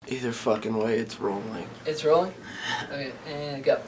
Either fucking way, it's rolling. It's rolling? Okay, and go.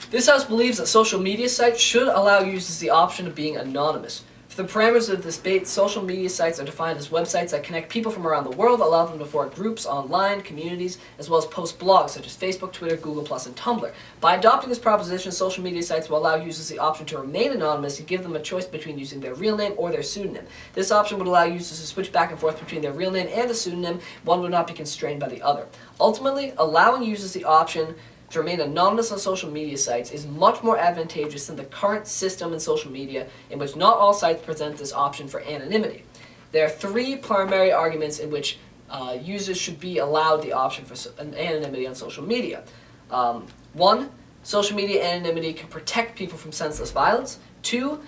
This house believes that social media sites should allow users the option of being anonymous. For the parameters of this debate, social media sites are defined as websites that connect people from around the world, allow them to form groups, online, communities, as well as post blogs such as Facebook, Twitter, Google+, and Tumblr. By adopting this proposition, social media sites will allow users the option to remain anonymous and give them a choice between using their real name or their pseudonym. This option would allow users to switch back and forth between their real name and a pseudonym. One would not be constrained by the other. Ultimately, allowing users the option to remain anonymous on social media sites is much more advantageous than the current system in social media, in which not all sites present this option for anonymity. There are three primary arguments in which users should be allowed the option for anonymity on social media. One, social media anonymity can protect people from senseless violence. Two,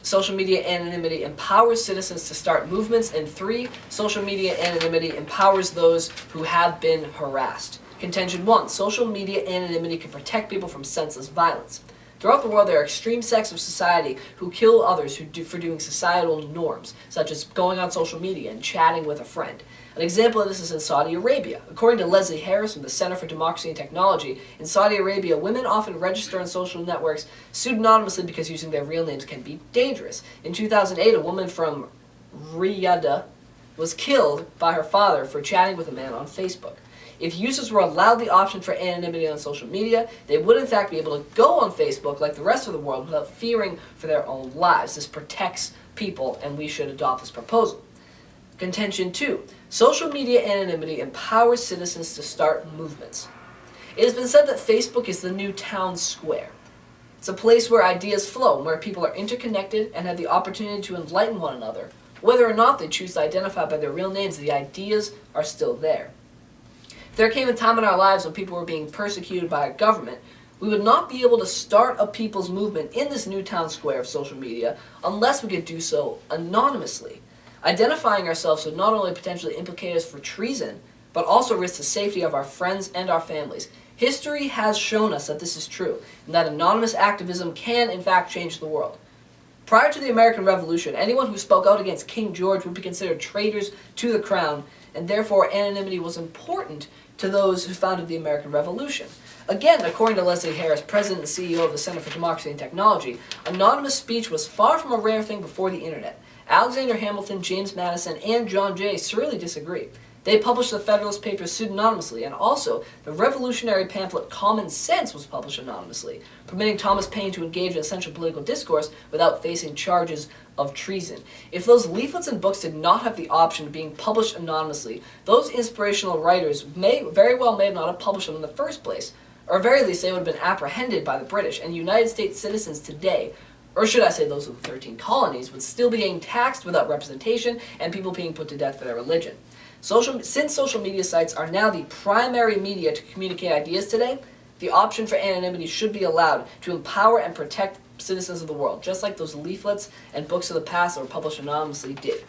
social media anonymity empowers citizens to start movements. And three, social media anonymity empowers those who have been harassed. Contention 1. Social media anonymity can protect people from senseless violence. Throughout the world, there are extreme sects of society who kill others for doing societal norms, such as going on social media and chatting with a friend. An example of this is in Saudi Arabia. According to Leslie Harris from the Center for Democracy and Technology, in Saudi Arabia, women often register on social networks pseudonymously because using their real names can be dangerous. In 2008, a woman from Riyadh was killed by her father for chatting with a man on Facebook. If users were allowed the option for anonymity on social media, they would in fact be able to go on Facebook like the rest of the world without fearing for their own lives. This protects people, and we should adopt this proposal. Contention 2. Social media anonymity empowers citizens to start movements. It has been said that Facebook is the new town square. It's a place where ideas flow and where people are interconnected and have the opportunity to enlighten one another. Whether or not they choose to identify by their real names, the ideas are still there. If there came a time in our lives when people were being persecuted by a government, we would not be able to start a people's movement in this new town square of social media unless we could do so anonymously. Identifying ourselves would not only potentially implicate us for treason, but also risk the safety of our friends and our families. History has shown us that this is true, and that anonymous activism can in fact change the world. Prior to the American Revolution, anyone who spoke out against King George would be considered traitors to the crown, and therefore anonymity was important to those who founded the American Revolution. Again, according to Leslie Harris, President and CEO of the Center for Democracy and Technology, anonymous speech was far from a rare thing before the internet. Alexander Hamilton, James Madison, and John Jay surely disagree. They published the Federalist Papers pseudonymously, and also the revolutionary pamphlet Common Sense was published anonymously, permitting Thomas Paine to engage in essential political discourse without facing charges of treason. If those leaflets and books did not have the option of being published anonymously, those inspirational writers may not have published them in the first place, or at very least they would have been apprehended by the British, and United States citizens today, or should I say those of the 13 colonies, would still be getting taxed without representation and people being put to death for their religion. Since social media sites are now the primary media to communicate ideas today, the option for anonymity should be allowed to empower and protect citizens of the world, just like those leaflets and books of the past that were published anonymously did.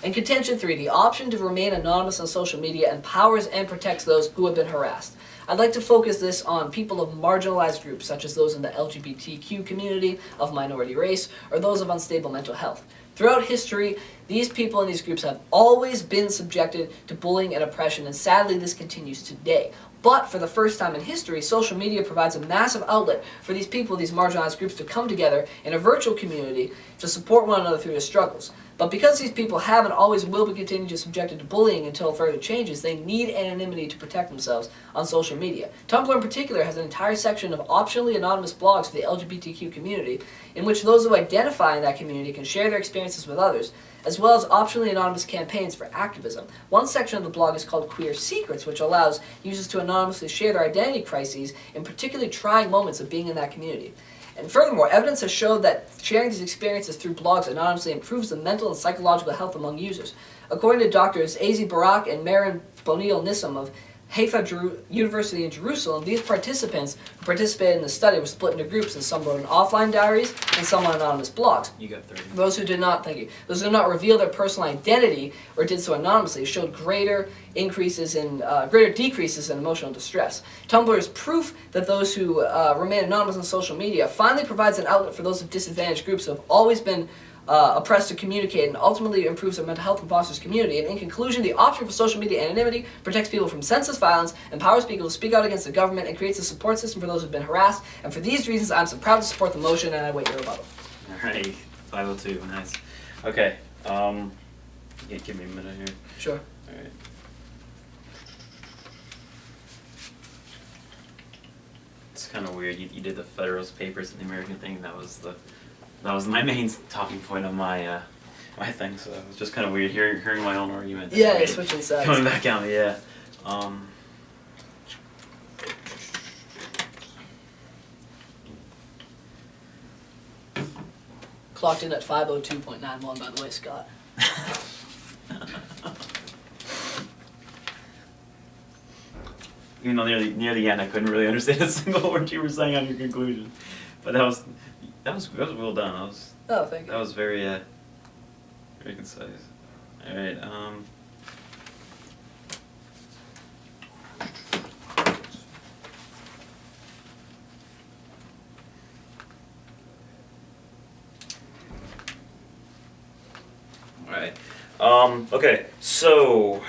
And contention 3, the option to remain anonymous on social media empowers and protects those who have been harassed. I'd like to focus this on people of marginalized groups, such as those in the LGBTQ community, of minority race, or those of unstable mental health. Throughout history, these people in these groups have always been subjected to bullying and oppression, and sadly this continues today. But for the first time in history, social media provides a massive outlet for these people, these marginalized groups, to come together in a virtual community to support one another through their struggles. But because these people have and always will be continuing to be subjected to bullying until further changes, they need anonymity to protect themselves on social media. Tumblr in particular has an entire section of optionally anonymous blogs for the LGBTQ community, in which those who identify in that community can share their experiences with others, as well as optionally anonymous campaigns for activism. One section of the blog is called Queer Secrets, which allows users to anonymously share their identity crises in particularly trying moments of being in that community. And furthermore, evidence has showed that sharing these experiences through blogs anonymously improves the mental and psychological health among users. According to doctors Azi Barak and Maren Bonil Nissim of Haifa University in Jerusalem, these participants who participated in the study were split into groups, and some wrote in offline diaries and some on anonymous blogs. You got 30. Those who did not reveal their personal identity or did so anonymously showed greater decreases in emotional distress. Tumblr is proof that those who remain anonymous on social media finally provides an outlet for those of disadvantaged groups who have always been oppressed to communicate, and ultimately improves their mental health and fosters community. And in conclusion, the option for social media anonymity protects people from senseless violence, empowers people to speak out against the government, and creates a support system for those who've been harassed. And for these reasons, I'm so proud to support the motion, and I wait your rebuttal. Alright, 502, nice. Okay, yeah, give me a minute here. Sure. Alright. It's kind of weird. You did the Federalist Papers and the American thing. That was my main talking point of my my thing. So it was just kind of weird hearing my own argument. Yeah, you're switching sides. Coming back on me, yeah. Clocked in at 5:02.91, by the way, Scott. Even though near the end I couldn't really understand a single word you were saying on your conclusion, but that was well done. Oh, thank you. That was very very concise. All right. All right. Okay. So,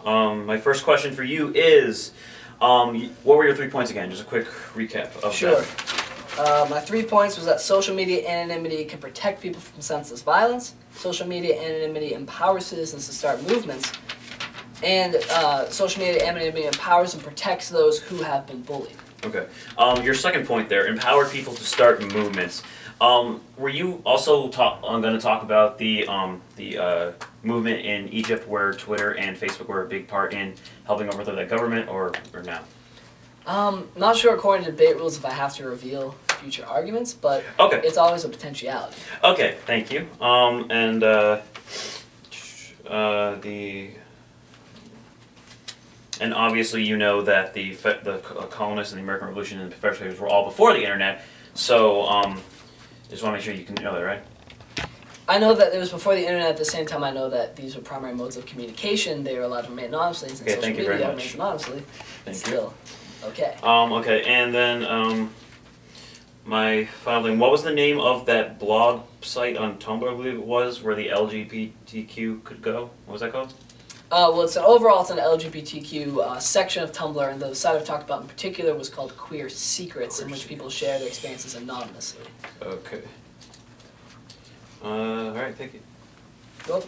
my first question for you is, what were your 3 points again? Just a quick recap of Sure. that. My 3 points was that social media anonymity can protect people from senseless violence. Social media anonymity empowers citizens to start movements. And social media anonymity empowers and protects those who have been bullied. Okay. Your second point there, empowered people to start movements. Were you also going to talk about the movement in Egypt where Twitter and Facebook were a big part in helping overthrow that government, or no? Not sure according to debate rules if I have to reveal future arguments, but Okay. it's always a potentiality. Okay, thank you. And obviously you know that the colonists and the American Revolution and the Confederate States were all before the internet, so just want to make sure you can know that, right? I know that it was before the internet. At the same time, I know that these were primary modes of communication. They were allowed to remain anonymously, and Okay, social thank you media very much. remains anonymously. Thank you. Still, okay. Okay, and then my final thing. What was the name of that blog site on Tumblr, I believe it was, where the LGBTQ could go? What was that called? Well, it's an LGBTQ section of Tumblr, and the site I've talked about in particular was called Queer Secrets, in which people share their experiences anonymously. Okay. Alright, thank you. Cool.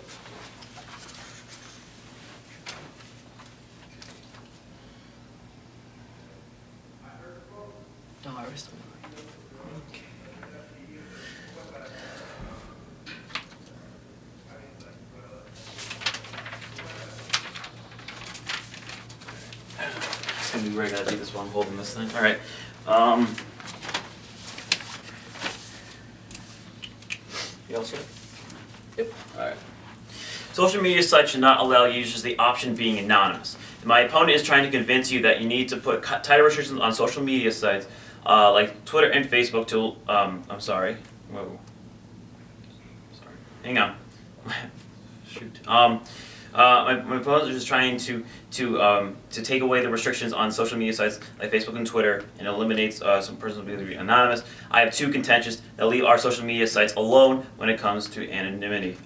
No, I was okay. It's gonna be weird. I gotta do this while I'm holding this thing. Alright. You all set? Yep. Alright. Social media sites should not allow users the option of being anonymous. My opponent is trying to convince you that you need to put tighter restrictions on social media sites like Twitter and Facebook to, I'm sorry. Whoa. Sorry. Hang on. Shoot. My opponent is just trying to take away the restrictions on social media sites like Facebook and Twitter and eliminates some personal ability to be anonymous. I have two contentions that leave our social media sites alone when it comes to anonymity.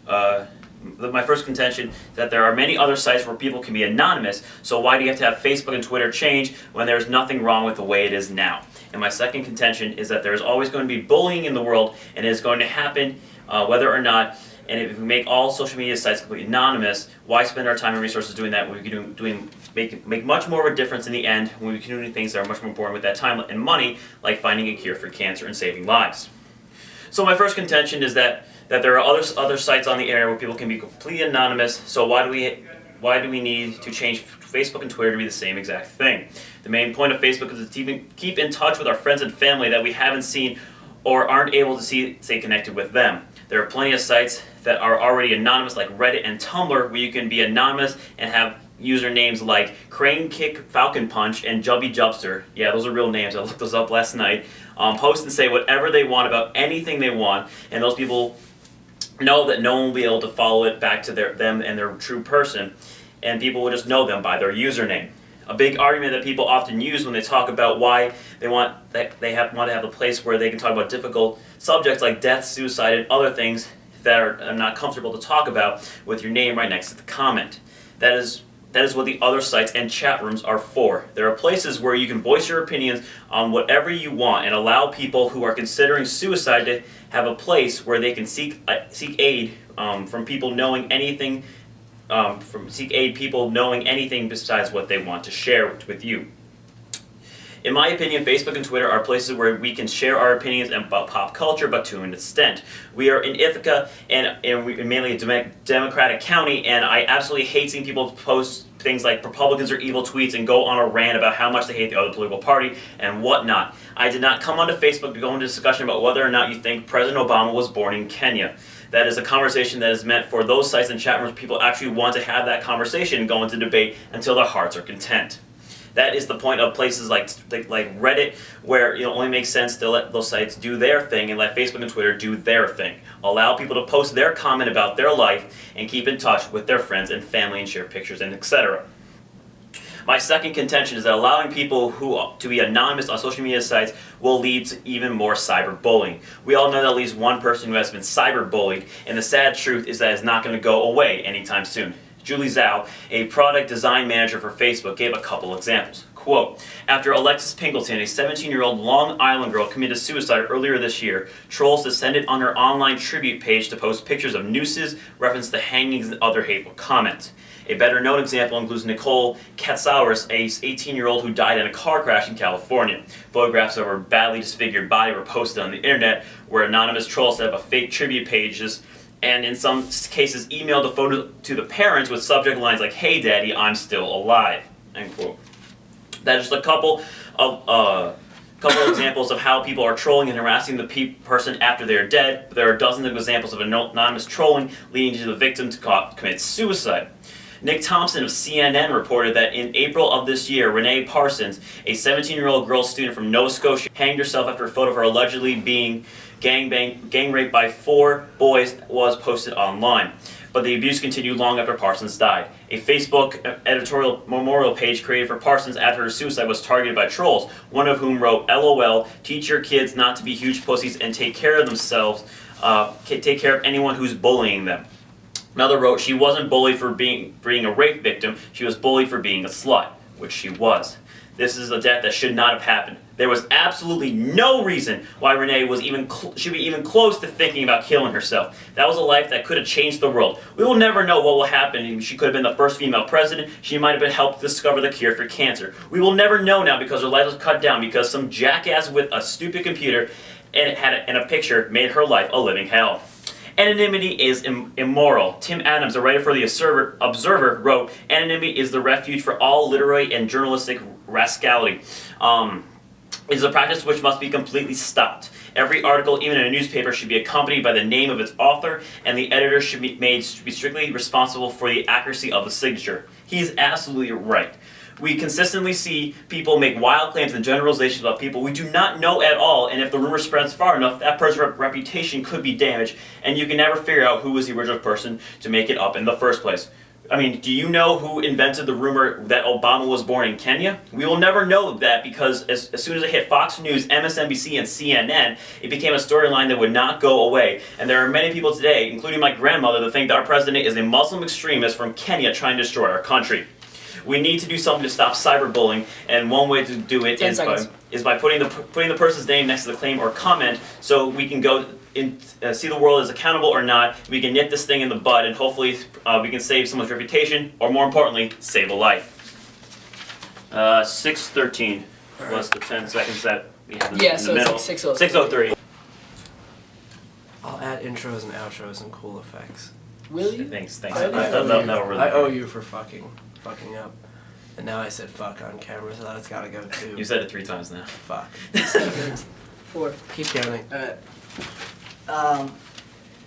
My first contention is that there are many other sites where people can be anonymous, so why do you have to have Facebook and Twitter change when there's nothing wrong with the way it is now? And my second contention is that there's always going to be bullying in the world, and it is going to happen whether or not. And if we make all social media sites completely anonymous, why spend our time and resources doing that when we can make much more of a difference in the end when we can do things that are much more important with that time and money, like finding a cure for cancer and saving lives? So my first contention is that there are other sites on the internet where people can be completely anonymous. So why do we need to change Facebook and Twitter to be the same exact thing? The main point of Facebook is to keep in touch with our friends and family that we haven't seen or aren't able to stay connected with them. There are plenty of sites that are already anonymous, like Reddit and Tumblr, where you can be anonymous and have usernames like Crane Kick, Falcon Punch, and Jubby Jubster. Yeah, those are real names. I looked those up last night. Post and say whatever they want about anything they want, and those people know that no one will be able to follow it back to them and their true person, and people will just know them by their username. A big argument that people often use when they talk about why they want to have a place where they can talk about difficult subjects like death, suicide, and other things that are not comfortable to talk about with your name right next to the comment. That is what the other sites and chat rooms are for. There are places where you can voice your opinions on whatever you want and allow people who are considering suicide to have a place where they can seek aid from people knowing anything, people knowing anything besides what they want to share with you. In my opinion, Facebook and Twitter are places where we can share our opinions about pop culture, but to an extent. We are in Ithaca, and we're mainly a Democratic county, and I absolutely hate seeing people post things like Republicans are evil tweets and go on a rant about how much they hate the other political party and whatnot. I did not come onto Facebook to go into a discussion about whether or not you think President Obama was born in Kenya. That is a conversation that is meant for those sites and chat rooms where people actually want to have that conversation and go into debate until their hearts are content. That is the point of places like Reddit, where it only makes sense to let those sites do their thing and let Facebook and Twitter do their thing. Allow people to post their comment about their life and keep in touch with their friends and family and share pictures and etc. My second contention is that allowing people to be anonymous on social media sites will lead to even more cyberbullying. We all know that at least one person who has been cyberbullied, and the sad truth is that it's not going to go away anytime soon. Julie Zhao, a product design manager for Facebook, gave a couple examples. Quote, after Alexis Pinkleton, a 17-year-old Long Island girl, committed suicide earlier this year, trolls descended on her online tribute page to post pictures of nooses, reference to hangings, and other hateful comments. A better-known example includes Nicole Katsouris, a 18-year-old who died in a car crash in California. Photographs of her badly disfigured body were posted on the internet, where anonymous trolls set up fake tribute pages and in some cases emailed the photo to the parents with subject lines like, "Hey Daddy, I'm still alive," end quote. That is just a couple of examples of how people are trolling and harassing the person after they're dead. But there are dozens of examples of anonymous trolling leading to the victim to commit suicide. Nick Thompson of CNN reported that in April of this year, Renee Parsons, a 17-year-old girl student from Nova Scotia, hanged herself after a photo of her allegedly being gang raped by 4 boys was posted online. But the abuse continued long after Parsons died. A Facebook editorial memorial page created for Parsons after her suicide was targeted by trolls, one of whom wrote, "LOL, teach your kids not to be huge pussies and take care of themselves, take care of anyone who's bullying them." Another wrote, "She wasn't bullied for being a rape victim, she was bullied for being a slut," which she was. This is a death that should not have happened. There was absolutely no reason why Renee should be even close to thinking about killing herself. That was a life that could have changed the world. We will never know what will happen. She could have been the first female president. She might have helped discover the cure for cancer. We will never know now because her life was cut down because some jackass with a stupid computer and a picture made her life a living hell. Anonymity is immoral. Tim Adams, a writer for the Observer, wrote, "Anonymity is the refuge for all literary and journalistic rascality. It is a practice which must be completely stopped. Every article, even in a newspaper, should be accompanied by the name of its author, and the editor should be strictly responsible for the accuracy of the signature." He is absolutely right. We consistently see people make wild claims and generalizations about people we do not know at all, and if the rumor spreads far enough, that person's reputation could be damaged, and you can never figure out who was the original person to make it up in the first place. I mean, do you know who invented the rumor that Obama was born in Kenya? We will never know that because as soon as it hit Fox News, MSNBC, and CNN, it became a storyline that would not go away. And there are many people today, including my grandmother, that think that our president is a Muslim extremist from Kenya trying to destroy our country. We need to do something to stop cyberbullying, and one way to do it is by putting the person's name next to the claim or comment, so we can go see the world as accountable or not. We can nip this thing in the bud, and hopefully we can save someone's reputation, or more importantly, save a life. 6:13 was the 10 seconds that we had in the middle. It's like 6:03. 6:03. I'll add intros and outros and cool effects. Will you? Thanks. I owe you for fucking up. And now I said fuck on camera, so that's gotta go too. You said it 3 times now. Fuck. 4. Keep counting. Alright.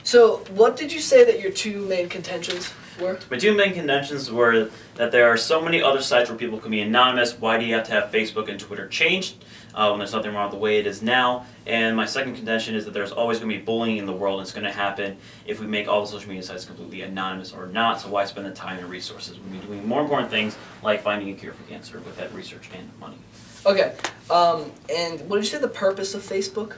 So what did you say that your 2 main contentions were? My 2 main contentions were that there are so many other sites where people can be anonymous. Why do you have to have Facebook and Twitter changed when there's nothing wrong with the way it is now? And my second contention is that there's always going to be bullying in the world, and it's going to happen if we make all the social media sites completely anonymous or not. So why spend the time and resources when we're doing more important things like finding a cure for cancer with that research and money? Okay. And what did you say the purpose of Facebook?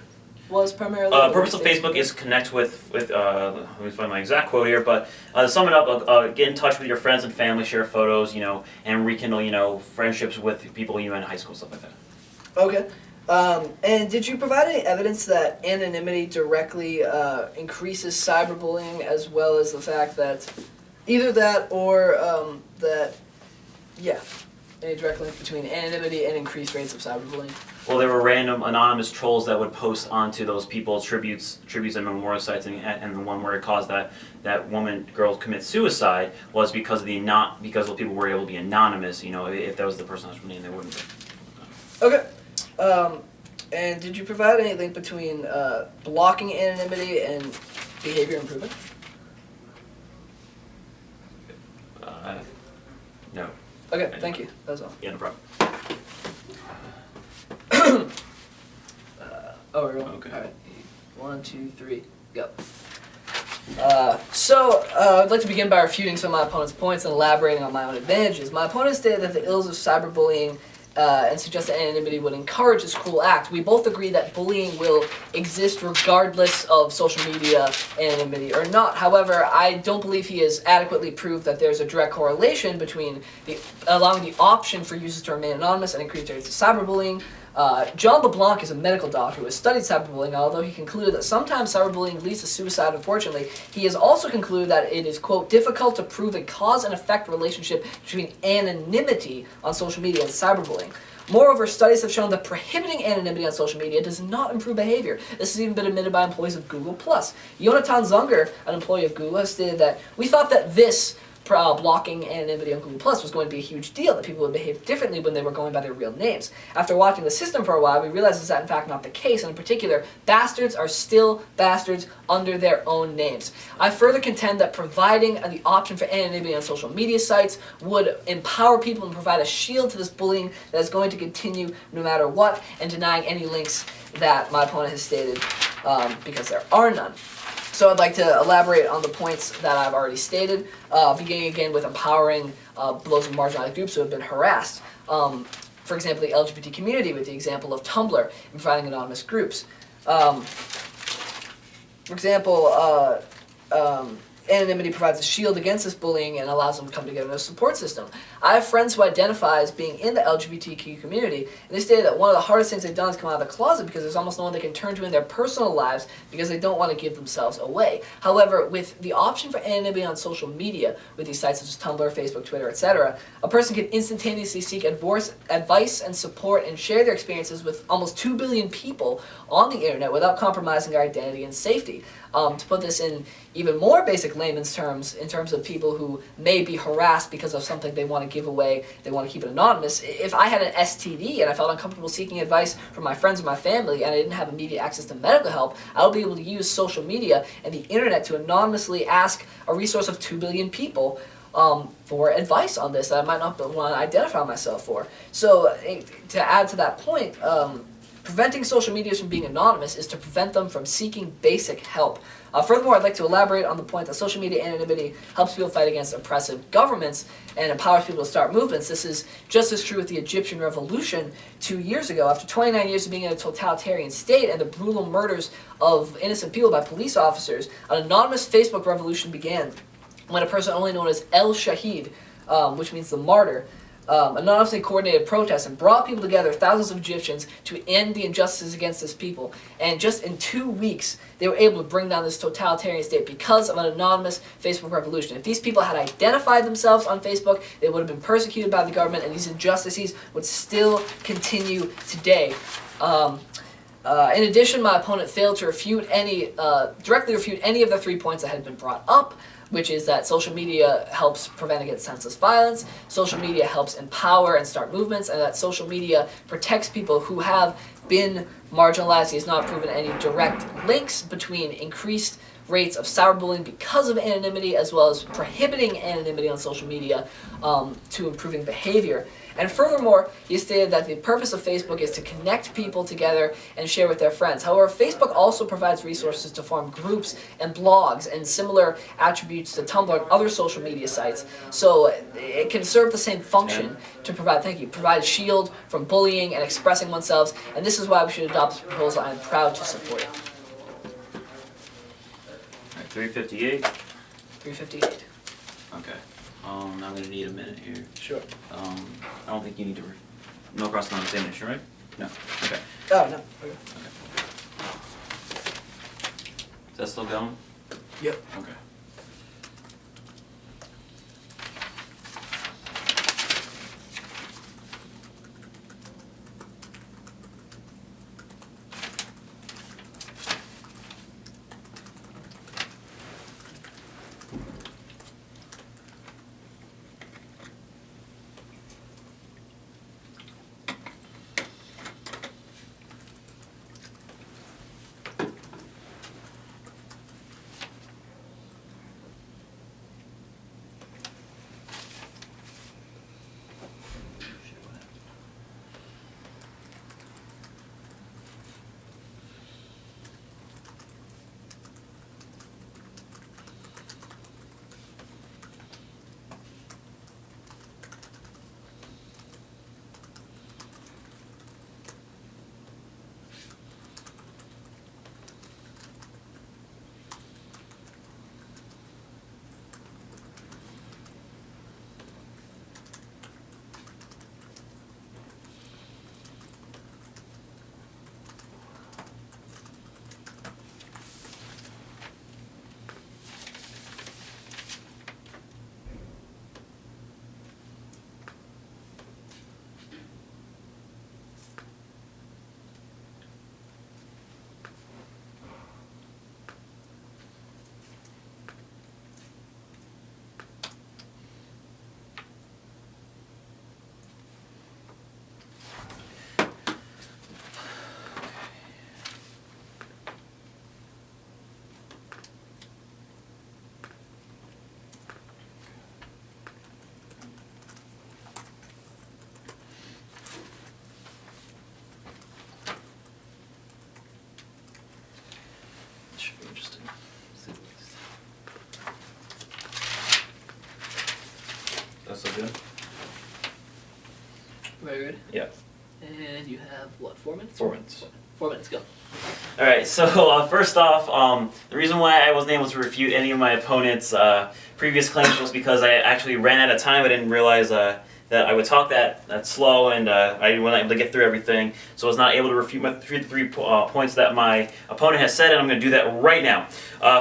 was primarily? Purpose of Facebook is connect with let me find my exact quote here, but to sum it up, get in touch with your friends and family, share photos, and rekindle, friendships with people you know in high school, stuff like that. Okay. And did you provide any evidence that anonymity directly increases cyberbullying, as well as the fact that either that or any direct link between anonymity and increased rates of cyberbullying? Well, there were random anonymous trolls that would post onto those people's tributes and memorial sites, and the one where it caused that girl commit suicide was because because people were able to be anonymous. If that was the person's name, they wouldn't be. Okay. And did you provide any link between blocking anonymity and behavior improvement? No. Okay, thank you. That's all. Yeah, no problem. We're rolling. Okay. All right. 1, 2, 3, go. I'd like to begin by refuting some of my opponent's points and elaborating on my own advantages. My opponent stated that the ills of cyberbullying and suggest that anonymity would encourage this cruel act. We both agree that bullying will exist regardless of social media anonymity or not. However, I don't believe he has adequately proved that there's a direct correlation between allowing the option for users to remain anonymous and increased rates of cyberbullying. John LeBlanc is a medical doctor who has studied cyberbullying. Although he concluded that sometimes cyberbullying leads to suicide, unfortunately, he has also concluded that it is, quote, difficult to prove a cause and effect relationship between anonymity on social media and cyberbullying. Moreover, studies have shown that prohibiting anonymity on social media does not improve behavior. This has even been admitted by employees of Google+. Jonathan Zunger, an employee of Google, has stated that we thought that this blocking anonymity on Google Plus was going to be a huge deal, that people would behave differently when they were going by their real names. After watching the system for a while, we realized this is in fact not the case, and in particular, bastards are still bastards under their own names. I further contend that providing the option for anonymity on social media sites would empower people and provide a shield to this bullying that is going to continue no matter what, and denying any links that my opponent has stated because there are none. So I'd like to elaborate on the points that I've already stated, beginning again with empowering those of marginalized groups who have been harassed. For example, the LGBT community with the example of Tumblr and providing anonymous groups. For example, anonymity provides a shield against this bullying and allows them to come together in a support system. I have friends who identify as being in the LGBTQ community, and they stated that one of the hardest things they've done is come out of the closet because there's almost no one they can turn to in their personal lives because they don't want to give themselves away. However, with the option for anonymity on social media, with these sites such as Tumblr, Facebook, Twitter, etc., a person can instantaneously seek advice and support and share their experiences with almost 2 billion people on the internet without compromising their identity and safety. To put this in even more basic layman's terms, in terms of people who may be harassed because of something they want to give away, they want to keep it anonymous. If I had an STD and I felt uncomfortable seeking advice from my friends or my family and I didn't have immediate access to medical help, I would be able to use social media and the internet to anonymously ask a resource of 2 billion people for advice on this that I might not want to identify myself for. So to add to that point, preventing social media from being anonymous is to prevent them from seeking basic help. Furthermore, I'd like to elaborate on the point that social media anonymity helps people fight against oppressive governments and empowers people to start movements. This is just as true with the Egyptian Revolution 2 years ago. After 29 years of being in a totalitarian state and the brutal murders of innocent people by police officers, an anonymous Facebook revolution began when a person only known as El Shahid, which means the martyr, anonymously coordinated protests and brought people together, thousands of Egyptians, to end the injustices against this people. And just in 2 weeks, they were able to bring down this totalitarian state because of an anonymous Facebook revolution. If these people had identified themselves on Facebook, they would have been persecuted by the government, and these injustices would still continue today. In addition, my opponent failed to directly refute any of the 3 points that had been brought up, which is that social media helps prevent against senseless violence, social media helps empower and start movements, and that social media protects people who have been marginalized. He has not proven any direct links between increased rates of cyberbullying because of anonymity, as well as prohibiting anonymity on social media to improving behavior. And furthermore, he stated that the purpose of Facebook is to connect people together and share with their friends. However, Facebook also provides resources to form groups and blogs and similar attributes to Tumblr and other social media sites. So it can serve the same function to provide a shield from bullying and expressing oneself, and this is why we should adopt this proposal. I'm proud to support it. Alright, 358. 358. Okay. I'm gonna need a minute here. Sure. I don't think you need to. No cross-examination, right? No. Okay. Oh, no. Okay. Is that still going? Yep. Okay. Should be interesting. That's so good. Very good. Yeah. And you have, what, 4 minutes? 4 minutes. 4 minutes, go. All right. So first off, the reason why I wasn't able to refute any of my opponent's previous claims was because I actually ran out of time. I didn't realize that I would talk that slow, and I wasn't able to get through everything, so I was not able to refute the three points that my opponent has said, and I'm going to do that right now.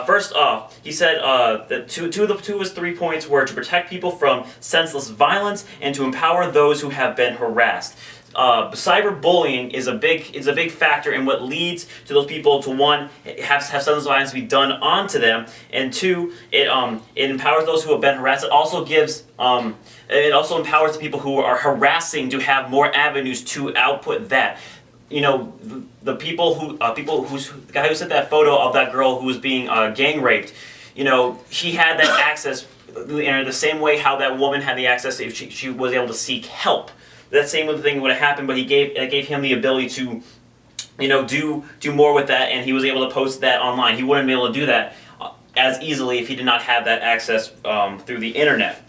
First off, he said that two of his 3 points were to protect people from senseless violence and to empower those who have been harassed. Cyberbullying is a big factor in what leads to those people to, one, have senseless violence be done onto them, and two, it empowers those who have been harassed. It also gives it also empowers the people who are harassing to have more avenues to output that. You know, the the guy who sent that photo of that girl who was being gang raped, you know, she had that access in the same way how that woman had the access if she was able to seek help. That same thing would have happened, but it gave him the ability to, you know, do more with that, and he was able to post that online. He wouldn't be able to do that as easily if he did not have that access through the internet.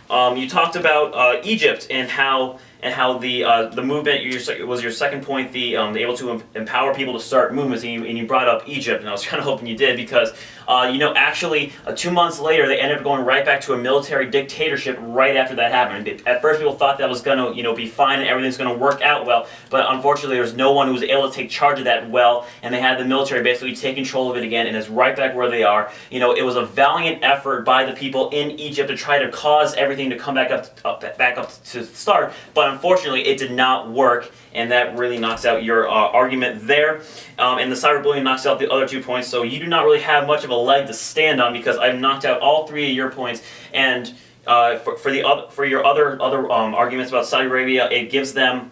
You talked about Egypt and how the movement was your second point. The able to empower people to start movements, and you brought up Egypt, and I was kind of hoping you did because you know, actually 2 months later they ended up going right back to a military dictatorship right after that happened. At first people thought that was gonna, you know, be fine and everything's gonna work out well, but unfortunately there was no one who was able to take charge of that well, and they had the military basically take control of it again, and it's right back where they are. You know, it was a valiant effort by the people in Egypt to try to cause everything to come back up to start, but unfortunately it did not work, and that really knocks out your argument there. And the cyberbullying knocks out the other 2 points, so you do not really have much of a leg to stand on because I've knocked out all 3 of your points. And for your other arguments about Saudi Arabia, it gives them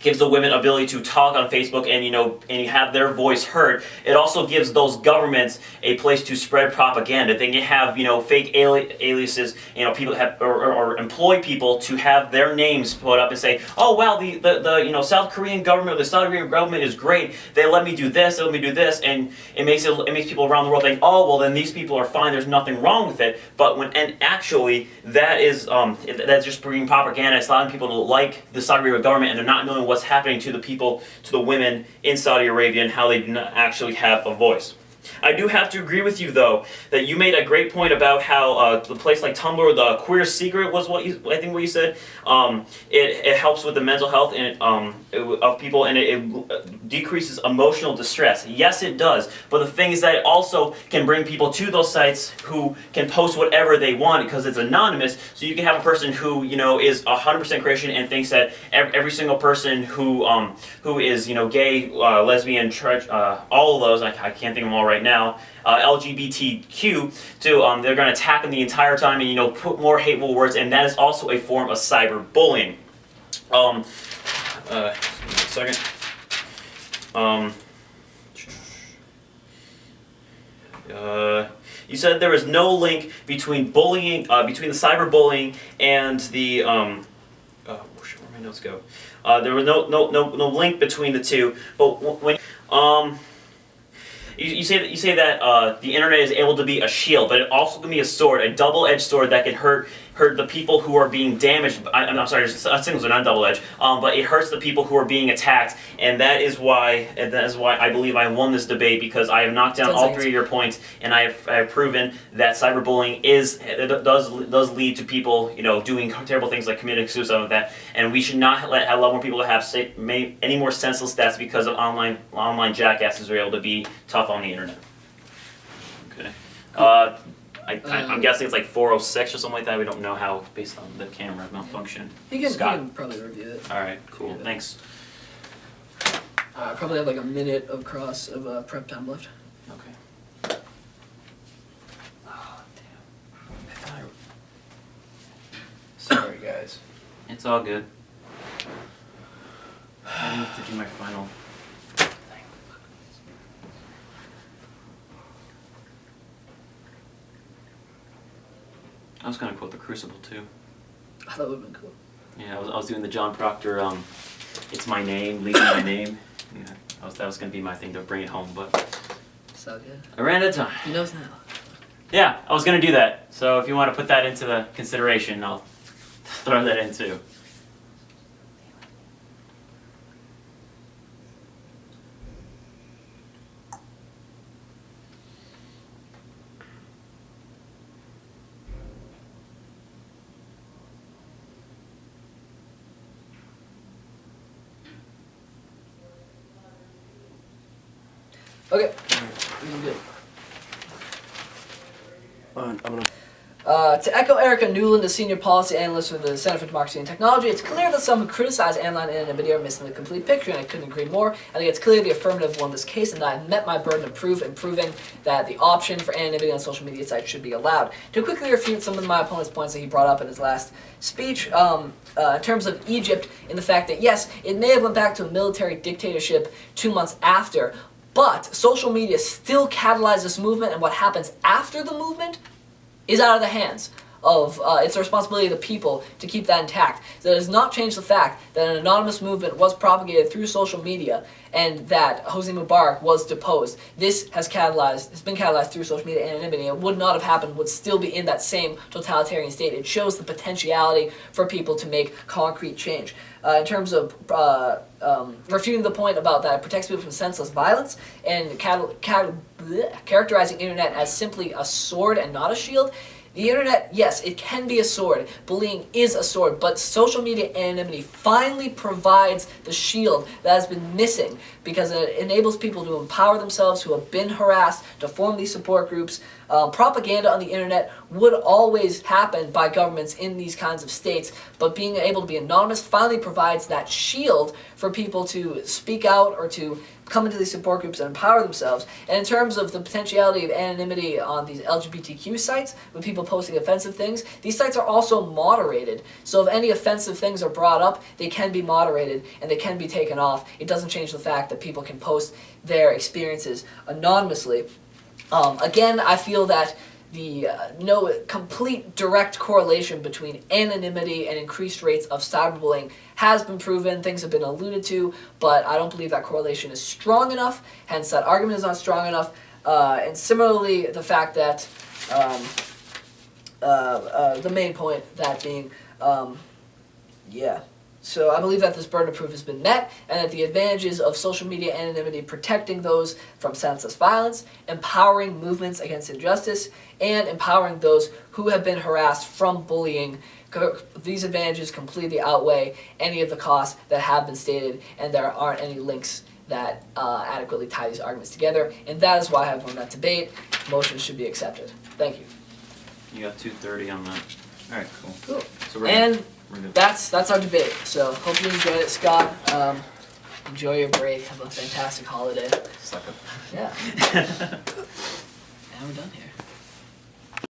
gives the women ability to talk on Facebook and and have their voice heard. It also gives those governments a place to spread propaganda. They can have fake aliases, people have or employ people to have their names put up and say, oh wow, the South Korean government or the Saudi Arabian government is great. They let me do this, they let me do this, and it makes people around the world think, oh well, then these people are fine. There's nothing wrong with it. But actually that is that's just bringing propaganda. It's allowing people to like the Saudi Arabian government, and they're not knowing what's happening to the people, to the women in Saudi Arabia, and how they do not actually have a voice. I do have to agree with you, though, that you made a great point about how the place like Tumblr, the Queer Secret was what you said. It helps with the mental health of people, and it decreases emotional distress. Yes, it does. But the thing is that it also can bring people to those sites who can post whatever they want because it's anonymous. So you can have a person who is 100% Christian and thinks that every single person who is gay, lesbian, church, all of those, I can't think of them all right now, LGBTQ, they're going to attack them the entire time and put more hateful words, and that is also a form of cyberbullying. Second. You said there is no link between bullying, between the cyberbullying and the where my notes go? There was no link between the two, but when you say that the internet is able to be a shield, but it also can be a sword, a double-edged sword that can hurt the people who are being damaged. I'm sorry, singles are not double-edged, but it hurts the people who are being attacked, and that is why I believe I won this debate, because I have knocked down all three of your points, and I have proven that cyberbullying does lead to people doing terrible things like committing suicide with that, and we should not allow more people to have any more senseless deaths because of online jackasses who are able to be tough on the internet. Okay. I'm guessing it's like 406 or something like that. We don't know how, based on the camera malfunction. You can probably review it. All right, cool. Thanks. I probably have like a minute of prep time left. Okay. Oh, damn. Sorry, guys. It's all good. I need to do my final thing. I was going to quote The Crucible, too. Oh, that would have been cool. Yeah, I was doing the John Proctor, It's My Name, Leaving My Name. Yeah, that was going to be my thing to bring it home, but So good. I ran out of time. He knows now. Yeah, I was going to do that. So if you want to put that into the consideration, I'll throw that in, too. Okay. I'm good. I'm gonna. To echo Erica Newland, a senior policy analyst with the Center for Democracy and Technology, it's clear that some who criticize online anonymity are missing the complete picture, and I couldn't agree more. I think it's clear the affirmative won this case, and that I've met my burden of proof in proving that the option for anonymity on social media sites should be allowed. To quickly refute some of my opponent's points that he brought up in his last speech, in terms of Egypt, in the fact that, yes, it may have went back to a military dictatorship 2 months after, but social media still catalyzed this movement, and what happens after the movement is out of the hands of, it's the responsibility of the people to keep that intact. So that does not change the fact that an anonymous movement was propagated through social media and that Hosni Mubarak was deposed. This has been catalyzed through social media anonymity. It would not have happened, would still be in that same totalitarian state. It shows the potentiality for people to make concrete change. In terms of refuting the point about that it protects people from senseless violence and characterizing internet as simply a sword and not a shield, the internet, yes, it can be a sword. Bullying is a sword, but social media anonymity finally provides the shield that has been missing because it enables people to empower themselves who have been harassed, to form these support groups. Propaganda on the internet would always happen by governments in these kinds of states, but being able to be anonymous finally provides that shield for people to speak out or to come into these support groups and empower themselves. And in terms of the potentiality of anonymity on these LGBTQ sites, with people people posting offensive things, these sites are also moderated. So if any offensive things are brought up, they can be moderated and they can be taken off. It doesn't change the fact that people can post their experiences anonymously. Again, I feel that the no complete direct correlation between anonymity and increased rates of cyberbullying has been proven. Things have been alluded to, but I don't believe that correlation is strong enough. Hence, that argument is not strong enough. And similarly, the fact that the main point that being, So I believe that this burden of proof has been met, and that the advantages of social media anonymity protecting those from senseless violence, empowering movements against injustice, and empowering those who have been harassed from bullying, these advantages completely outweigh any of the costs that have been stated, and there aren't any links that adequately tie these arguments together. And that is why I have won that debate. Motion should be accepted. Thank you. You got 230 on that. All right, cool. Cool. So we're And good. We're good. that's our debate. So hope you enjoyed it, Scott. Enjoy your break. Have a fantastic holiday. Second. Yeah. And we're done here.